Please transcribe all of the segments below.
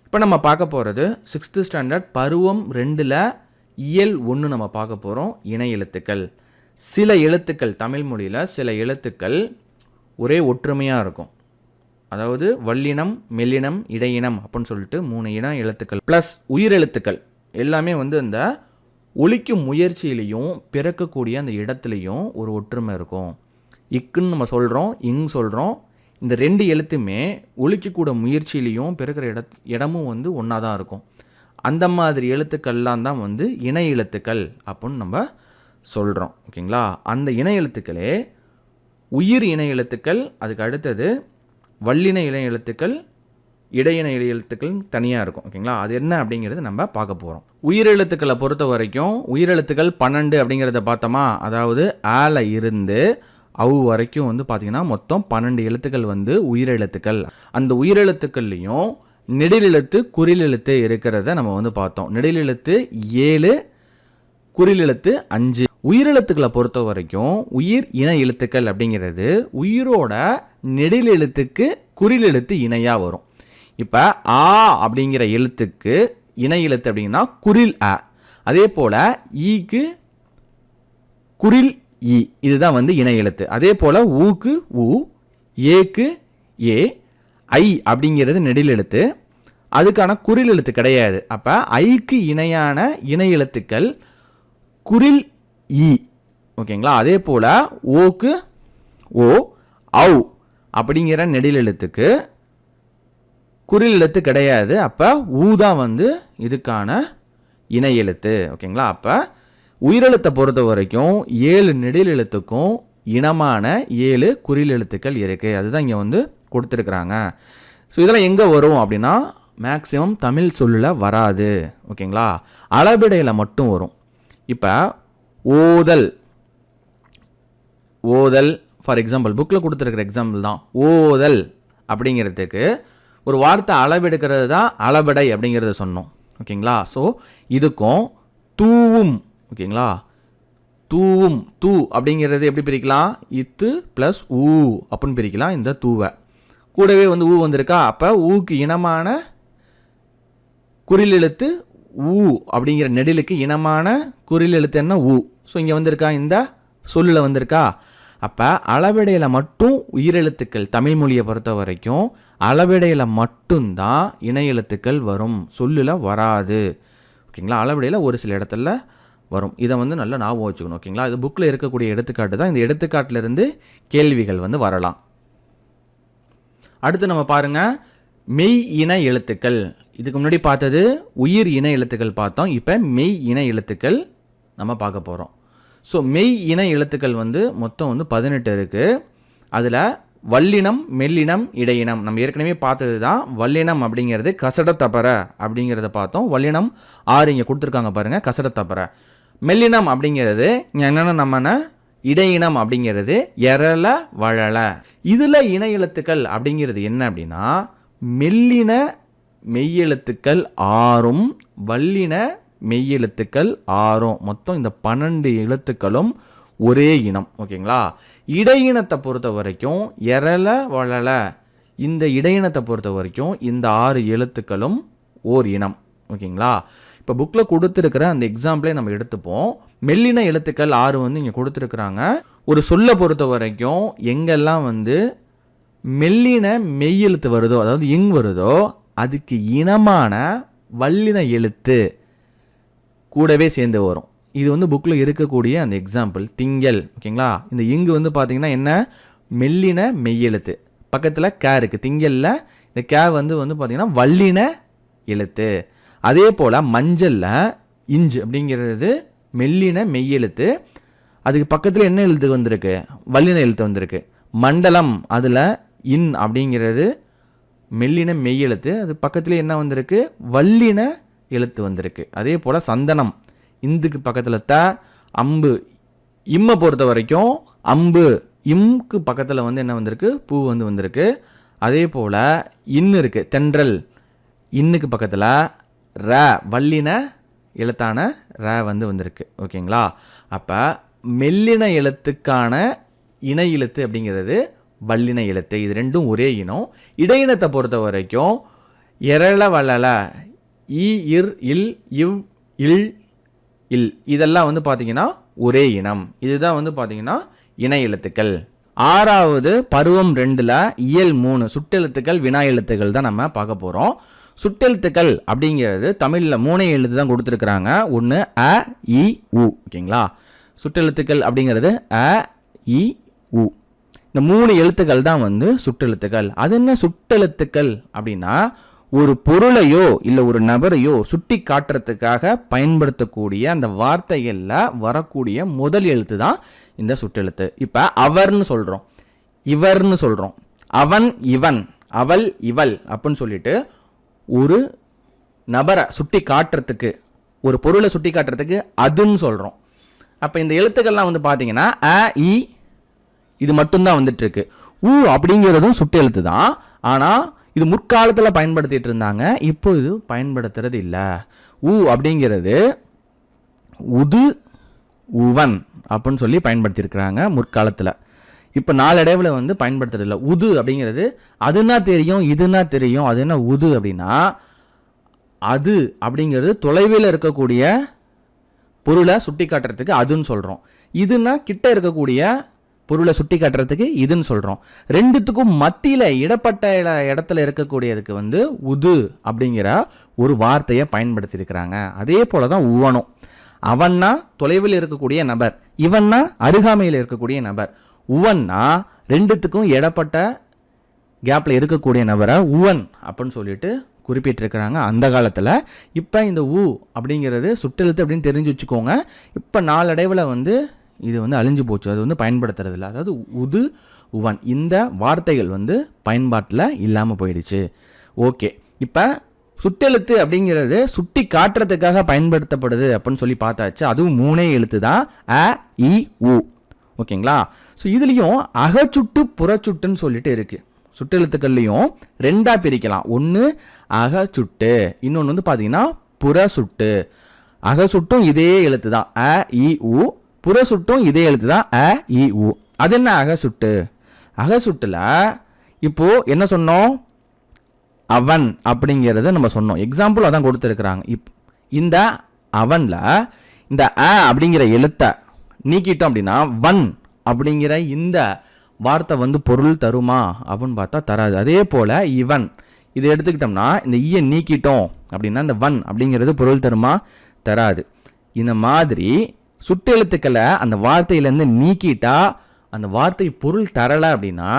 இப்போ நம்ம பார்க்க போகிறது 6th ஸ்டாண்டர்ட் பருவம் 2ல் இயல் 1 நம்ம பார்க்க போகிறோம். இணை எழுத்துக்கள். சில எழுத்துக்கள் தமிழ் மொழியில் சில எழுத்துக்கள் ஒரே ஒற்றுமையாக இருக்கும். அதாவது வல்லினம், மெல்லினம், இடையினம் அப்படின்னு சொல்லிட்டு 3 இன எழுத்துக்கள் ப்ளஸ் உயிரெழுத்துக்கள் எல்லாமே இந்த ஒலிக்கும் முயற்சியிலையும் பிறக்கக்கூடிய அந்த இடத்துலையும் ஒரு ஒற்றுமை இருக்கும். இக்குன்னு நம்ம சொல்கிறோம், இங் சொல்கிறோம். இந்த 2 எழுத்துமே ஒலிக்கக்கூட முயற்சியிலையும் பிறக்கிற இடமும் ஒன்றா தான் இருக்கும். அந்த மாதிரி எழுத்துக்கள்லாம் தான் இணை எழுத்துக்கள் அப்படின்னு நம்ம சொல்கிறோம். ஓகேங்களா? அந்த இணை எழுத்துக்களே உயிர் இணை எழுத்துக்கள், அதுக்கு அடுத்தது வல்லின இணை எழுத்துக்கள், இடையின இணை எழுத்துக்கள் தனியாக இருக்கும். ஓகேங்களா? அது என்ன அப்படிங்கிறது நம்ம பார்க்க போகிறோம். உயிரெழுத்துக்களை பொறுத்த வரைக்கும் உயிரெழுத்துக்கள் 12 அப்படிங்கிறத பார்த்தோமா? அதாவது ஆல இருந்து அவு வரைக்கும் பார்த்தீங்கன்னா மொத்தம் 12 எழுத்துக்கள் உயிரெழுத்துக்கள். அந்த உயிரெழுத்துக்கள்லையும் நெடிலெழுத்து குறிலெழுத்து இருக்கிறத நம்ம பார்த்தோம். நெடிலெழுத்து 7, குறிலெழுத்து 5. உயிரெழுத்துக்களை பொறுத்த வரைக்கும் உயிர் இணை எழுத்துக்கள் அப்படிங்கிறது உயிரோட நெடிலெழுத்துக்கு குறிலெழுத்து இணையாக வரும். இப்போ ஆ அப்படிங்கிற எழுத்துக்கு இணை எழுத்து அப்படிங்கன்னா குறில் அ. அதே போல் ஈக்கு குறில் இ, இதுதான் இணை எழுத்து. அதே போல் ஊக்கு உ, ஏக்கு ஏ, ஐ அப்படிங்கிறது நெடில் எழுத்து, அதுக்கான குறில் எழுத்து கிடையாது. அப்போ ஐக்கு இணையான இணை எழுத்துக்கள் குறில் இ. ஓகேங்களா? அதே போல் ஓக்கு ஓ, ஔ அப்படிங்கிற நெடில் எழுத்துக்கு குறில் எழுத்து கிடையாது. அப்போ ஊ தான் இதுக்கான இணை எழுத்து. ஓகேங்களா? அப்போ உயிரெழுத்தை பொறுத்த வரைக்கும் 7 நெடில் எழுத்துக்கும் இனமான 7 குறில் எழுத்துக்கள் இருக்குது. அதுதான் இங்கே கொடுத்துருக்குறாங்க. ஸோ இதெல்லாம் எங்கே வரும் அப்படின்னா மேக்ஸிமம் தமிழ் சொல்லில் வராது. ஓகேங்களா? அளபெடையில் மட்டும் வரும். இப்போ ஓதல், ஓதல் ஃபார் எக்ஸாம்பிள் புக்கில் கொடுத்துருக்குற எக்ஸாம்பிள் தான். ஓதல் அப்படிங்கிறதுக்கு ஒரு வார்த்தை அளவெடுக்கிறது தான் அளபெடை அப்படிங்கிறத சொன்னோம். ஓகேங்களா? ஸோ இதுக்கும் தூவும். ஓகேங்களா? தூவும், தூ அப்படிங்கிறது எப்படி பிரிக்கலாம்? இத்து ப்ளஸ் ஊ அப்படின்னு பிரிக்கலாம். இந்த தூவை கூடவே ஊ வந்திருக்கா? அப்போ ஊக்கு இனமான குறில் எழுத்து ஊ அப்படிங்கிற நெடிலுக்கு இனமான குறில் எழுத்து என்ன? ஊ. ஸோ இங்கே வந்திருக்கா, இந்த சொல்லில் வந்திருக்கா. அப்போ அளவெடையில் மட்டும் உயிரெழுத்துக்கள் தமிழ் மொழியை பொறுத்த வரைக்கும் அளவெடையில் மட்டும்தான் இணை எழுத்துக்கள் வரும், சொல்லில் வராது. ஓகேங்களா? அளவெடையில் ஒரு சில இடத்துல வரும். இதை நல்லா ஞாபகம் வச்சுக்கணும். ஓகேங்களா? இது புக்கில் இருக்கக்கூடிய எடுத்துக்காட்டு தான். இந்த எடுத்துக்காட்டிலிருந்து கேள்விகள் வரலாம். அடுத்து நம்ம பாருங்கள், மெய் இன எழுத்துக்கள். இதுக்கு முன்னாடி பார்த்தது உயிர் இன எழுத்துக்கள் பார்த்தோம். இப்போ மெய் இன எழுத்துக்கள் நம்ம பார்க்க போகிறோம். ஸோ மெய் இன எழுத்துக்கள் மொத்தம் 18 இருக்குது. அதில் வல்லினம், மெல்லினம், இடையினம் நம்ம ஏற்கனவே பார்த்தது தான். வல்லினம் அப்படிங்கிறது கசடத்தப்பற அப்படிங்கிறத பார்த்தோம். வல்லினம் 6 இங்கே கொடுத்துருக்காங்க பாருங்கள், கசடத்தப்பற. மெல்லினம் அப்படிங்கிறது என்னென்ன நம்மன இடையினம் அப்படிங்கிறது எரல வழல. இதில் இணை எழுத்துக்கள் அப்படிங்கிறது என்ன அப்படின்னா மெல்லின மெய்யெழுத்துக்கள் 6ம் வல்லின மெய்யெழுத்துக்கள் 6ம் மொத்தம் இந்த 12 எழுத்துக்களும் ஒரே இனம். ஓகேங்களா? இடையினத்தை பொறுத்த வரைக்கும் எரல வளல, இந்த இடையினத்தை பொறுத்த வரைக்கும் இந்த 6 எழுத்துக்களும் ஓர் இனம். ஓகேங்களா? இப்போ புக்கில் கொடுத்துருக்கிற அந்த எக்ஸாம்பிளே நம்ம எடுத்துப்போம். மெல்லின எழுத்துக்கள் 6 இங்கே கொடுத்துருக்குறாங்க. ஒரு சொல்லை பொறுத்த வரைக்கும் எங்கெல்லாம் மெல்லின மெய்யெழுத்து வருதோ, அதாவது இங் வருதோ, அதுக்கு இனமான வல்லின எழுத்து கூடவே சேர்ந்து வரும். இது புக்கில் இருக்கக்கூடிய அந்த எக்ஸாம்பிள் திங்கள். ஓகேங்களா? இந்த இங்கு பார்த்தீங்கன்னா என்ன? மெல்லின மெய்யெழுத்து. பக்கத்தில் கே இருக்குது. திங்களில் இந்த கே பார்த்தீங்கன்னா வல்லின எழுத்து. அதே போல் மஞ்சளில் இஞ்சு அப்படிங்கிறது மெல்லின மெய்யெழுத்து. அதுக்கு பக்கத்தில் என்ன எழுத்து வந்திருக்கு? வல்லின எழுத்து வந்திருக்கு. மண்டலம் அதில் இன் அப்படிங்கிறது மெல்லின மெய்யெழுத்து. அது பக்கத்தில் என்ன வந்திருக்கு? வல்லின எழுத்து வந்திருக்கு. அதே போல் சந்தனம் இந்துக்கு பக்கத்தில் த, அம்பு. இம்மை பொறுத்த வரைக்கும் அம்பு இம்க்கு பக்கத்தில் என்ன வந்திருக்கு? பூ வந்திருக்கு. அதே போல் இன்னு இருக்குது. தென்றல் இன்னுக்கு பக்கத்தில் ர, வல்லின எழுத்தான ர வந்திருக்கு. ஓகேங்களா? அப்போ மெல்லின எழுத்துக்கான இணை எழுத்து அப்படிங்கிறது வல்லின எழுத்து. இது ரெண்டும் ஒரே இனம். இடையினத்தை பொறுத்த வரைக்கும் எரள வளல, இ இர் இல் இவ் இல் இல், இதெல்லாம் வந்து பார்த்தீங்கன்னா ஒரே இனம். இதுதான் வந்து பார்த்தீங்கன்னா இணை எழுத்துக்கள். 6வது பருவம் 2ல் இயல் 3 சுட்டெழுத்துக்கள் வினா எழுத்துக்கள் தான் நம்ம பார்க்க போகிறோம். சுட்டெழுத்துக்கள் அப்படிங்கிறது தமிழில் 3 எழுத்து தான் கொடுத்துருக்குறாங்க. ஒன்று அ இ உ. ஓகேங்களா? சுட்டெழுத்துக்கள் அப்படிங்கிறது அ இ உ. இந்த 3 எழுத்துக்கள் தான் வந்து சுட்டெழுத்துக்கள். அது என்ன சுட்டெழுத்துக்கள் அப்படின்னா, ஒரு பொருளையோ இல்லை ஒரு நபரையோ சுட்டி காட்டுறதுக்காக பயன்படுத்தக்கூடிய அந்த வார்த்தைகளில் வரக்கூடிய முதல் எழுத்து தான் இந்த சுட்டெழுத்து. இப்போ அவர்னு சொல்கிறோம், இவர்னு சொல்கிறோம், அவன் இவன், அவள் இவள் அப்படின்னு சொல்லிட்டு ஒரு நபரை சுட்டி காட்டுறதுக்கு, ஒரு பொருளை சுட்டி காட்டுறதுக்கு அதுன்னு சொல்கிறோம். அப்போ இந்த எழுத்துக்கள்லாம் வந்து பார்த்தீங்கன்னா அ இ இது மட்டும்தான் வந்துட்டு இருக்கு. உ அப்படிங்கிறதும் சுட்டு எழுத்து தான். ஆனால் இது முற்காலத்தில் பயன்படுத்திட்டு இருந்தாங்க, இப்போ இது பயன்படுத்துறது இல்லை. உ அப்படிங்கிறது உது உவன் அப்படின்னு சொல்லி பயன்படுத்தியிருக்கிறாங்க முற்காலத்தில். இப்போ நாளடைவில் வந்து பயன்படுத்துறது இல்லை. உது அப்படிங்கிறது அதுனா தெரியும், இதுனா தெரியும். அது என்ன உது அப்படின்னா, அது அப்படிங்கிறது தொலைவில் இருக்கக்கூடிய பொருளை சுட்டி காட்டுறதுக்கு அதுன்னு சொல்கிறோம். இதுனா கிட்ட இருக்கக்கூடிய பொருளை சுட்டி காட்டுறதுக்கு இதுன்னு சொல்கிறோம். ரெண்டுத்துக்கும் மத்தியில் இடப்பட்ட இடத்துல இருக்கக்கூடியதுக்கு வந்து உது அப்படிங்கிற ஒரு வார்த்தையை பயன்படுத்தியிருக்கிறாங்க. அதே போல தான் உவனும். அவன்னா தொலைவில் இருக்கக்கூடிய நபர், இவன்னா அருகாமையில் இருக்கக்கூடிய நபர். உவன்னா ரெண்டுத்துக்கும் இடப்பட்ட கேப்பில் இருக்கக்கூடிய நபரை உவன் அப்படின்னு சொல்லிட்டு குறிப்பிட்டிருக்கிறாங்க அந்த காலத்தில். இப்போ இந்த உ அப்படிங்கிறது சுட்டெழுத்து அப்படின்னு தெரிஞ்சு வச்சுக்கோங்க. இப்போ நாளடைவில் வந்து இது வந்து அழிஞ்சு போச்சு, அது வந்து பயன்படுத்துறது இல்லை. அதாவது உது உவன் இந்த வார்த்தைகள் வந்து பயன்பாட்டில் இல்லாமல் போயிடுச்சு. ஓகே, இப்போ சுட்டெழுத்து அப்படிங்கிறது சுட்டி காட்டுறதுக்காக பயன்படுத்தப்படுது அப்படின்னு சொல்லி பார்த்தாச்சு. அதுவும் 3 எழுத்து தான், அ இ உ. ஓகேங்களா? ஸோ இதுலேயும் அகச்சுட்டு புறச்சுட்டுன்னு சொல்லிட்டு இருக்குது. சுட்டெழுத்துக்கள்லையும் 2ஆக பிரிக்கலாம். ஒன்று அகச்சுட்டு, இன்னொன்று வந்து பார்த்தீங்கன்னா புறசுட்டு. அகசுட்டும் இதே எழுத்து தான், அ இ உ. புறசுட்டும் இதே எழுத்து தான், அ இ உ. அது என்ன அகசுட்டு? அகசுட்டில் இப்போ என்ன சொன்னோம்? அவன் அப்படிங்கிறத நம்ம சொன்னோம். எக்ஸாம்பிள் அதான் கொடுத்துருக்குறாங்க. இந்த அவனில் இந்த அ அப்படிங்கிற எழுத்தை நீக்கிட்டோம் அப்படின்னா வன் அப்படிங்கிற இந்த வார்த்தை வந்து பொருள் தருமா அப்படின்னு பார்த்தா தராது. அதே போல் இவன் இதை எடுத்துக்கிட்டோம்னா இந்த ஈயை நீக்கிட்டோம் அப்படின்னா இந்த வன் அப்படிங்கிறது பொருள் தருமா? தராது. இந்த மாதிரி சுட்டெழுத்துக்களை அந்த வார்த்தையிலேருந்து நீக்கிட்டா அந்த வார்த்தை பொருள் தரலை அப்படின்னா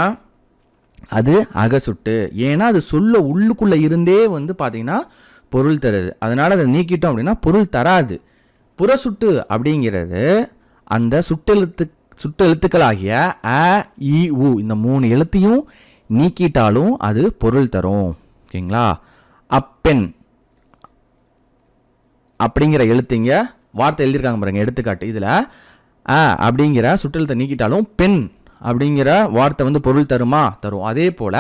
அது அகசுட்டு. ஏன்னா அது சொல்ல உள்ளுக்குள்ளே இருந்தே வந்து பார்த்தீங்கன்னா பொருள் தருது. அதனால் அதை நீக்கிட்டோம் அப்படின்னா பொருள் தராது. புறசுட்டு அப்படிங்கிறது அந்த சுட்டெழுத்துக்களாகிய அ இ உ இந்த 3 எழுத்தையும் நீக்கிட்டாலும் அது பொருள் தரும். ஓகேங்களா? அப்பெண் அப்படிங்கிற எழுத்துங்க வார்த்தை எழுதியிருக்காங்க பாருங்க, எடுத்துக்காட்டு. இதில் அ அப்படிங்கிற சுட்டெழுத்தை நீக்கிட்டாலும் பெண் அப்படிங்கிற வார்த்தை வந்து பொருள் தருமா? தரும். அதே போல்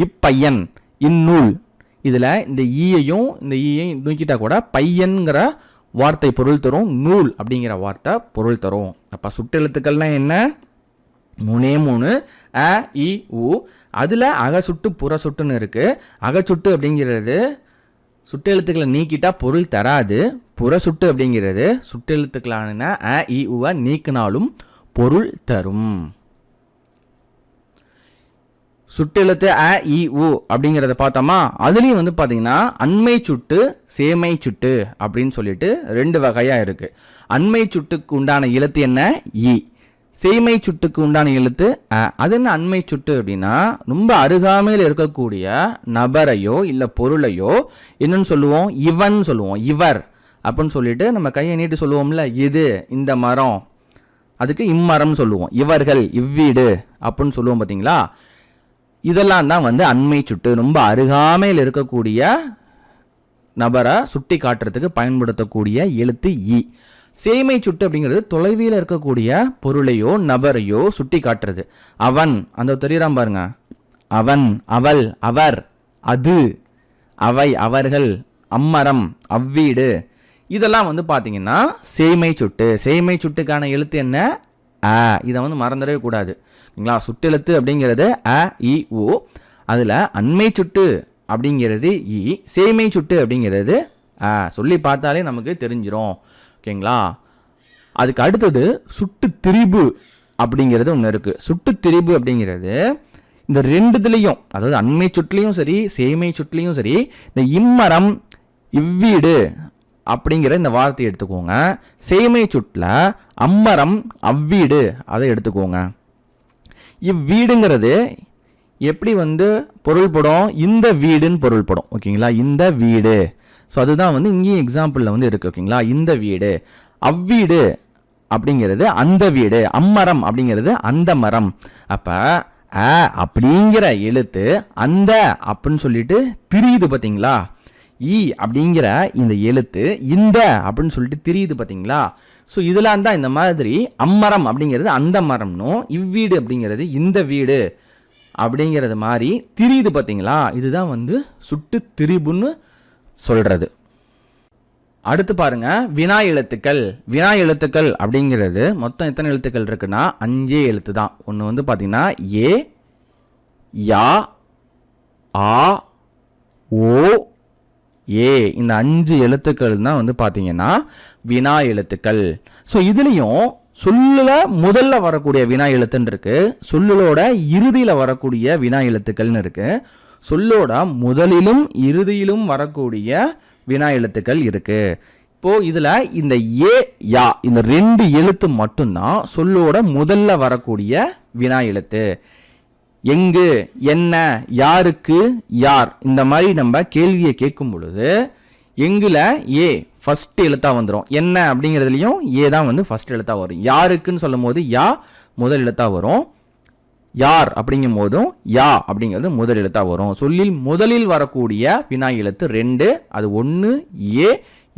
இப்பையன், இந்நூல், இதில் இந்த ஈயையும் இந்த ஈயையும் நீக்கிட்டா கூட பையன்கிற வார்த்தை பொருள் தரும், நூல் அப்படிங்கிற வார்த்தை பொருள் தரும். அப்போ சுட்டெழுத்துக்கள்லாம் என்ன? 3 அ இ உ. அதில் அகசுட்டு புறசுட்டுன்னு இருக்குது. அகச்சுட்டு அப்படிங்கிறது சுட்டெழுத்துக்களை நீக்கிட்டா பொருள் தராது. புறசுட்டு அப்படிங்கிறது சுட்டெழுத்துக்களான அ இ உவை நீக்கினாலும் பொருள் தரும். சுட்டெழுத்து அ இ உ அப்படிங்கிறத பார்த்தோமா? அதுலேயும் வந்து பார்த்தீங்கன்னா அண்மை சுட்டு சேமை சுட்டு அப்படின்னு சொல்லிட்டு 2 வகையாக இருக்குது. அண்மை சுட்டுக்கு உண்டான எழுத்து என்ன? இ. சேமை சுட்டுக்கு உண்டான எழுத்து அ. அது என்ன அண்மை சுட்டு அப்படின்னா, ரொம்ப அருகாமையில் இருக்கக்கூடிய நபரையோ இல்லை பொருளையோ என்னன்னு சொல்லுவோம்? இவன் சொல்லுவோம். இவர் அப்படின்னு சொல்லிட்டு நம்ம கையை நீட்டு சொல்லுவோம்ல, இது இந்த மரம், அதுக்கு இம்மரம் சொல்லுவோம். இவர்கள், இவ்வீடு அப்படின்னு சொல்லுவோம். பார்த்தீங்களா? இதெல்லாம் தான் வந்து அண்மை சுட்டு. ரொம்ப அருகாமையில் இருக்கக்கூடிய நபரை சுட்டி காட்டுறதுக்கு பயன்படுத்தக்கூடிய எழுத்து இ. சேமை சுட்டு அப்படிங்கிறது தொலைவில் இருக்கக்கூடிய பொருளையோ நபரையோ சுட்டி காட்டுறது. அவன், அந்த தெரியுறான் பாருங்க, அவன், அவள், அவர், அது, அவை, அவர்கள், அம்மரம், அவ்வீடு, இதெல்லாம் வந்து பார்த்தீங்கன்னா சேமை சுட்டு. சேமை சுட்டுக்கான எழுத்து என்ன? அ. இதை வந்து மறந்துடவே கூடாது. சரிங்களா? சுட்டெழுத்து அப்படிங்கிறது அ இ உ. அதில் அண்மை சுட்டு அப்படிங்கிறது இ, சேய்மை சுட்டு அப்படிங்கிறது சொல்லி பார்த்தாலே நமக்கு தெரிஞ்சிடும். ஓகேங்களா? அதுக்கு அடுத்தது சுட்டு திரிபு அப்படிங்கிறது ஒன்று இருக்குது. சுட்டு திரிபு அப்படிங்கிறது இந்த ரெண்டுத்துலேயும், அதாவது அண்மை சுற்றுலையும் சரி சேய்மை சுற்றுலையும் சரி, இந்த இம்மரம் இவ்வீடு அப்படிங்கிற இந்த வார்த்தையை எடுத்துக்கோங்க. சேய்மை சுட்டில் அம்மரம் அவ்வீடு அதை எடுத்துக்கோங்க. இவ்வீடுங்கிறது எப்படி பொருள்படும்? இந்த வீடுன்னு பொருள்படும். ஓகேங்களா? இந்த வீடு. ஸோ அதுதான் இங்கேயும் எக்ஸாம்பிளில் இருக்குது. ஓகேங்களா? இந்த வீடு. அவ்வீடு அப்படிங்கிறது அந்த வீடு. அம்மரம் அப்படிங்கிறது அந்த மரம். அப்போ அப்படிங்கிற எழுத்து அந்த அப்படின்னு சொல்லிட்டு திரியுது பார்த்தீங்களா? ஈ அப்படிங்கிற இந்த எழுத்து இந்த அப்படின்னு சொல்லிட்டு திரியுது பார்த்தீங்களா? ஸோ இதெல்லாம் தான் இந்த மாதிரி அம்மரம் அப்படிங்கிறது அந்த மரம்னும் இவ்வீடு அப்படிங்கிறது இந்த வீடு அப்படிங்கிறது மாதிரி திரியுது பார்த்தீங்களா? இதுதான் சுட்டு திரிபுன்னு சொல்கிறது. அடுத்து பாருங்க, வினா எழுத்துக்கள். வினா எழுத்துக்கள் அப்படிங்கிறது மொத்தம் எத்தனை எழுத்துக்கள் இருக்குன்னா 5 எழுத்து தான். ஒன்று பார்த்தீங்கன்னா ஏ, யா, ஆ, ஓ, ஏ. இந்த 5 எழுத்துக்கள் தான் பார்த்தீங்கன்னா வினா எழுத்துக்கள். ஸோ இதுலேயும் சொல்லுல முதல்ல வரக்கூடிய வினா எழுத்துன்னு இருக்கு, சொல்லோட இறுதியில் வரக்கூடிய வினா எழுத்துக்கள்னு இருக்கு, சொல்லோட முதலிலும் இறுதியிலும் வரக்கூடிய வினா எழுத்துக்கள் இருக்கு. இப்போ இதுல இந்த ஏ, யா இந்த 2 எழுத்து மட்டும்தான் சொல்லோட முதல்ல வரக்கூடிய வினா எழுத்து. எங்கு, என்ன, யாருக்கு, யார், இந்த மாதிரி நம்ம கேள்வியை கேட்கும் பொழுது எங்குல ஏ ஃபர்ஸ்ட் எழுத்தா வந்துடும். என்ன அப்படிங்கிறதுலையும் ஏ தான் ஃபர்ஸ்ட் எழுத்தா வரும். யாருக்குன்னு சொல்லும் போது யா முதல் எழுத்தா வரும். யார் அப்படிங்கும் போதும் யா அப்படிங்கிறது முதல் எழுத்தா வரும். சொல்லில் முதலில் வரக்கூடிய வினா எழுத்து 2, அது ஒன்று ஏ,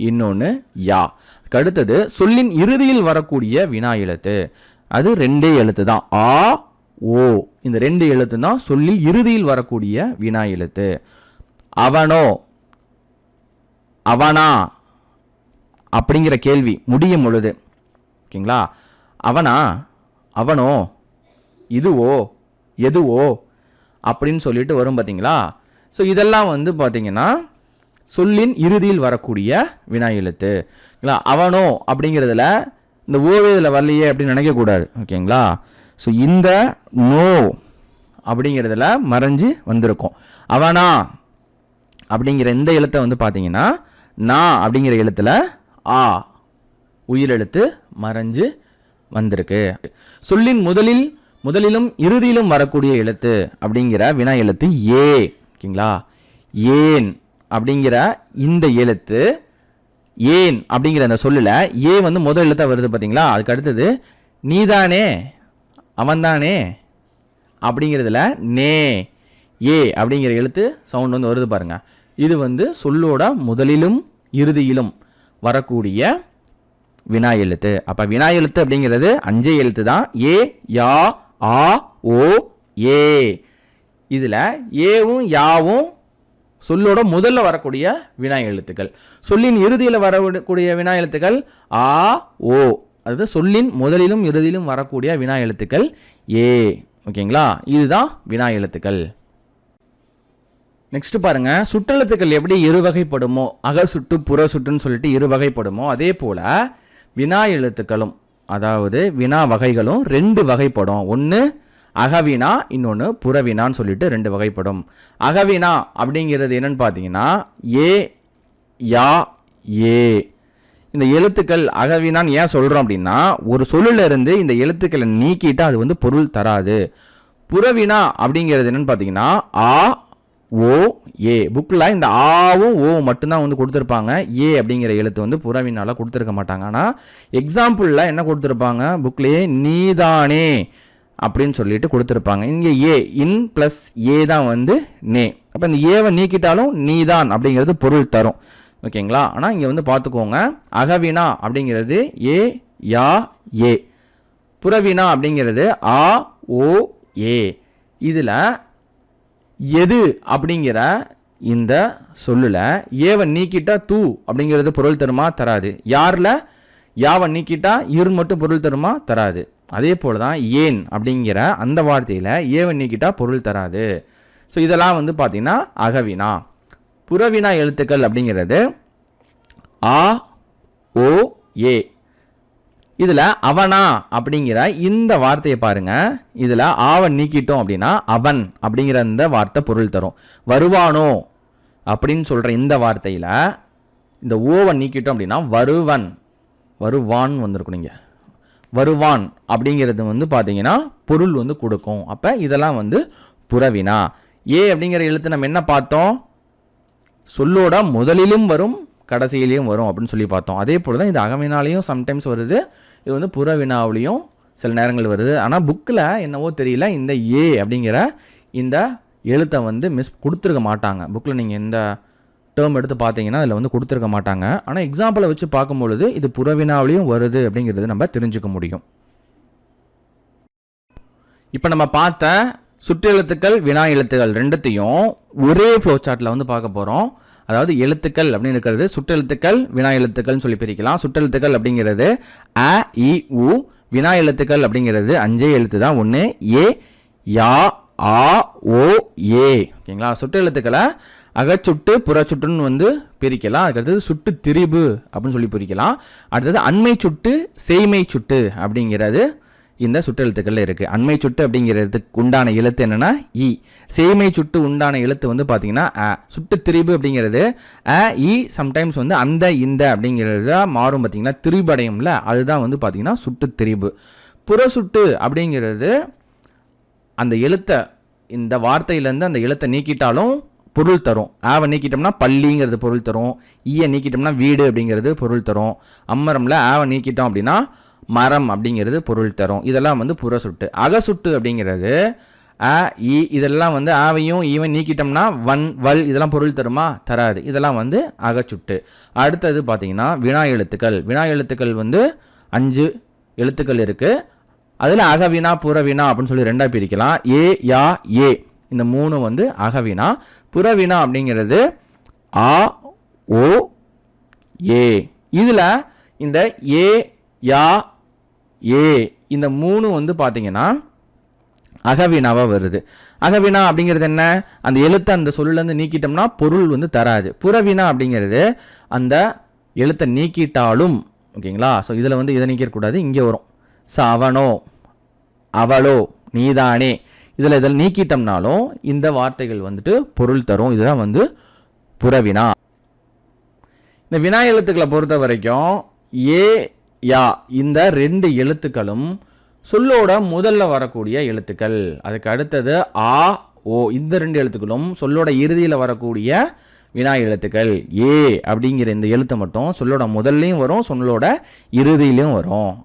இன்னொன்று யா. அடுத்தது சொல்லின் இறுதியில் வரக்கூடிய வினா எழுத்து, அது 2 எழுத்து தான், ஆ, ஓ. இந்த 2 எழுத்து தான் சொல்லில் இறுதியில் வரக்கூடிய வினா எழுத்து. அவனோ, அவனா அப்படிங்கிற கேள்வி முடியும் பொழுது, ஓகேங்களா, அவனா, அவனோ, இதுவோ, எதுவோ அப்படின்னு சொல்லிட்டு வரும் பார்த்தீங்களா? ஸோ இதெல்லாம் பார்த்தீங்கன்னா சொல்லின் இறுதியில் வரக்கூடிய வினா எழுத்து. அவனோ அப்படிங்கிறதுல இந்த ஓவியத்தில் வரலையே அப்படின்னு நினைக்கக்கூடாது. ஓகேங்களா? ஸோ இந்த நோ அப்படிங்கிறதுல மறைஞ்சு வந்திருக்கும். அவனா அப்படிங்கிற இந்த எழுத்தை பார்த்தீங்கன்னா நான் அப்படிங்கிற எழுத்துல ஆ உயிரெழுத்து மறைஞ்சு வந்திருக்கு. சொல்லின் முதலிலும் இறுதியிலும் வரக்கூடிய எழுத்து அப்படிங்கிற வினா எழுத்து ஏ. ஓகேங்களா? ஏன் அப்படிங்கிற இந்த எழுத்து, ஏன் அப்படிங்கிற அந்த சொல்லுல ஏ முதல் எழுத்தா வருது பார்த்தீங்களா? அதுக்கு அடுத்தது நீதானே, அவன்தானே அப்படிங்கிறதுல நே, ஏ அப்படிங்கிற எழுத்து சவுண்ட் வருது பாருங்க. இது சொல்லோட முதலிலும் இறுதியிலும் வரக்கூடிய வினா எழுத்து. அப்ப வினா எழுத்து அப்படிங்கிறது 5 எழுத்து தான். ஏ, யா, ஆ, ஓ, ஏ. இதுல ஏவும் யாவும் சொல்லோட முதல்ல வரக்கூடிய வினா எழுத்துக்கள். சொல்லின் இறுதியில் வரக்கூடிய வினா எழுத்துக்கள் ஆ, ஓ. அது சொல்லின் முதலிலும் இறுதியிலும் வரக்கூடிய வினா எழுத்துக்கள் ஏ. ஓகேங்களா? இதுதான் வினா எழுத்துக்கள். நெக்ஸ்ட் பாருங்க, சுற்றெழுத்துக்கள் எப்படி இருவகைப்படுமோ, அக சுட்டு புற சுட்டுன்னு சொல்லிட்டு இருவகைப்படுமோ, அதே போல வினா எழுத்துக்களும், அதாவது வினா வகைகளும் 2 வகைப்படும். ஒன்று அகவினா, இன்னொன்று புறவினான்னு சொல்லிட்டு 2 வகைப்படும். அகவினா அப்படிங்கிறது என்னன்னு பார்த்தீங்கன்னா ஏ, யா, ஏ. இந்த எழுத்துக்கள் அகவினான்னு ஏன் சொல்கிறோம் அப்படின்னா, ஒரு சொல்லுல இருந்து இந்த எழுத்துக்களை நீக்கிட்டு அது பொருள் தராது. புறவினா அப்படிங்கிறது என்னன்னு பார்த்தீங்கன்னா ஆ, ஓ, ஏ. புக்கில் இந்த ஆவும் ஓ மட்டும்தான் கொடுத்துருப்பாங்க. ஏ அப்படிங்கிற எழுத்து புறவினால கொடுத்துருக்க மாட்டாங்க. ஆனால் எக்ஸாம்பிளில் என்ன கொடுத்துருப்பாங்க, புக்லேயே நீதானே அப்படின்னு சொல்லிட்டு கொடுத்துருப்பாங்க. இங்கே ஏ இன் ப்ளஸ் ஏ தான் நே. அப்போ இந்த ஏவை நீக்கிட்டாலும் நீதான் அப்படிங்கிறது பொருள் தரும். ஓகேங்களா? ஆனால் இங்கே பார்த்துக்கோங்க, அகவினா அப்படிங்கிறது ஏ, யா, ஏ. புறவினா அப்படிங்கிறது ஆ, ஓ, ஏ. இதில் எது அப்படிங்கிற இந்த சொல்லுல ஏவை நீக்கிட்டா தூ அப்படிங்கிறது பொருள் தருமா? தராது. யாரில் யாவை நீக்கிட்டா இரு மட்டும் பொருள் தருமா? தராது. அதே போல தான் ஏன் அப்படிங்கிற அந்த வார்த்தையில் ஏவை நீக்கிட்டா பொருள் தராது. ஸோ இதெல்லாம் வந்து பார்த்தீங்கன்னா அகவினா. புறவினா எழுத்துக்கள் அப்படிங்கிறது ஆ, ஓ, ஏ. இதில் அவனா அப்படிங்கிற இந்த வார்த்தையை பாருங்க. இதில் ஆவை நீக்கிட்டோம் அப்படின்னா அவன் அப்படிங்கிற இந்த வார்த்தை பொருள் தரும். வருவானோ அப்படின்னு சொல்கிற இந்த வார்த்தையில் இந்த ஓவை நீக்கிட்டோம் அப்படின்னா வருவன், வருவான் வந்திருக்கும். நீங்கள் வருவான் அப்படிங்கிறது வந்து பார்த்தீங்கன்னா பொருள் வந்து கொடுக்கும். அப்போ இதெல்லாம் வந்து புறவினா. ஏ அப்படிங்கிற எழுத்து நம்ம என்ன பார்த்தோம்? சொல்லோட முதலிலும் வரும் கடைசியிலையும் வரும் அப்படின்னு சொல்லி பார்த்தோம். அதே போல் தான் இது அகவினாலையும் சம்டைம்ஸ் வருது, இது வந்து புறவினாவிலையும் சில நேரங்கள் வருது. ஆனால் புக்கில் என்னவோ தெரியல இந்த ஏ அப்படிங்கிற இந்த எழுத்தை வந்து கொடுத்துருக்க மாட்டாங்க. புக்கில் நீங்கள் இந்த டேர்ம் எடுத்து பார்த்தீங்கன்னா அதில் வந்து கொடுத்துருக்க மாட்டாங்க. ஆனால் எக்ஸாம்பிளை வச்சு பார்க்கும்பொழுது இது புறவினாவிலையும் வருது அப்படிங்கிறது நம்ம தெரிஞ்சுக்க முடியும். இப்போ நம்ம பார்த்த சுற்றெழுத்துக்கள் வினா எழுத்துக்கள் ரெண்டுத்தையும் ஒரே ஃப்ளோ சார்ட்டில் வந்து பார்க்க போகிறோம். அதாவது எழுத்துக்கள் அப்படின்னு இருக்கிறது சுற்றெழுத்துக்கள் வினா எழுத்துக்கள்னு சொல்லி பிரிக்கலாம். சுற்றெழுத்துக்கள் அப்படிங்கிறது அ, இ, உ. வினா எழுத்துக்கள் அப்படிங்கிறது 5 எழுத்து தான். 1 ஏ, யா, ஆ, ஓ, ஏ. ஓகேங்களா? சுற்றெழுத்துக்களை அகச்சுட்டு புறச்சுட்டுன்னு வந்து பிரிக்கலாம். அதுக்கடுத்தது சுட்டு திரிபு அப்படின்னு சொல்லி பிரிக்கலாம். அடுத்தது அண்மை சுட்டு செய்மை சுட்டு அப்படிங்கிறது இந்த சுற்றெழுத்துக்கள் இருக்குது. அண்மை சுட்டு அப்படிங்கிறதுக்கு உண்டான எழுத்து என்னென்னா இ. செய்மை சுட்டு உண்டான எழுத்து வந்து பார்த்தீங்கன்னா அ. சுட்டு திரிபு அப்படிங்கிறது அ, இ. சம்டைம்ஸ் வந்து அந்த இந்த அப்படிங்கிறது தான் மாறும். பார்த்தீங்கன்னா திரிபடையும்ல, அதுதான் வந்து பார்த்தீங்கன்னா சுட்டு திரிபு. புறசுட்டு அப்படிங்கிறது அந்த எழுத்தை இந்த வார்த்தையிலேருந்து அந்த எழுத்தை நீக்கிட்டாலும் பொருள் தரும். ஆவை நீக்கிட்டோம்னா பள்ளிங்கிறது பொருள் தரும். ஈயை நீக்கிட்டோம்னா வீடு அப்படிங்கிறது பொருள் தரும். அம்மரம்ல ஆவை நீக்கிட்டோம் அப்படின்னா மரம் அப்படிங்கிறது பொருள் தரும். இதெல்லாம் வந்து புறசுட்டு. அகசுட்டு அப்படிங்கிறது அ, இ. இதெல்லாம் வந்து ஆவையும் ஈவன் நீக்கிட்டோம்னா வன், வல் இதெல்லாம் பொருள் தருமா? தராது. இதெல்லாம் வந்து அகச்சுட்டு. அடுத்தது பார்த்தீங்கன்னா வினா எழுத்துக்கள். வினா எழுத்துக்கள் வந்து 5 எழுத்துக்கள் இருக்குது. அதில் அகவினா புறவினா அப்படின்னு சொல்லி 2ஆக பிரிக்கலாம். ஏ, யா, ஏ. இந்த 3 வந்து அகவினா. புறவினா அப்படிங்கிறது ஆ, ஓ, ஏ. இதில் இந்த ஏ, யா, ஏ இந்த 3 வந்து பார்த்தீங்கன்னா அகவினாவாக வருது. அகவினா அப்படிங்கிறது என்ன? அந்த எழுத்தை அந்த சொல்லேருந்து நீக்கிட்டோம்னா பொருள் வந்து தராது. புறவினா அப்படிங்கிறது அந்த எழுத்தை நீக்கிட்டாலும், ஓகேங்களா? ஸோ இதில் வந்து இதை நீக்கிடக்கூடாது, இங்கே வரும். ஸோ அவனோ, அவளோ, நீதானே, இதில் நீக்கிட்டோம்னாலும் இந்த வார்த்தைகள் வந்துட்டு பொருள் தரும். இதுதான் வந்து புறவினா. இந்த வினா எழுத்துக்களை பொறுத்த வரைக்கும் ஏ, யா இந்த 2 எழுத்துக்களும் சொல்லோட முதல்ல வரக்கூடிய எழுத்துக்கள். அதுக்கு அடுத்தது ஆ, ஓ இந்த 2 எழுத்துக்களும் சொல்லோட இறுதியில் வரக்கூடிய வினா எழுத்துக்கள். ஏ அப்படிங்கிற இந்த எழுத்து மட்டும் சொல்லோட முதல்லையும் வரும், சொல்லோட இறுதியிலையும் வரும்.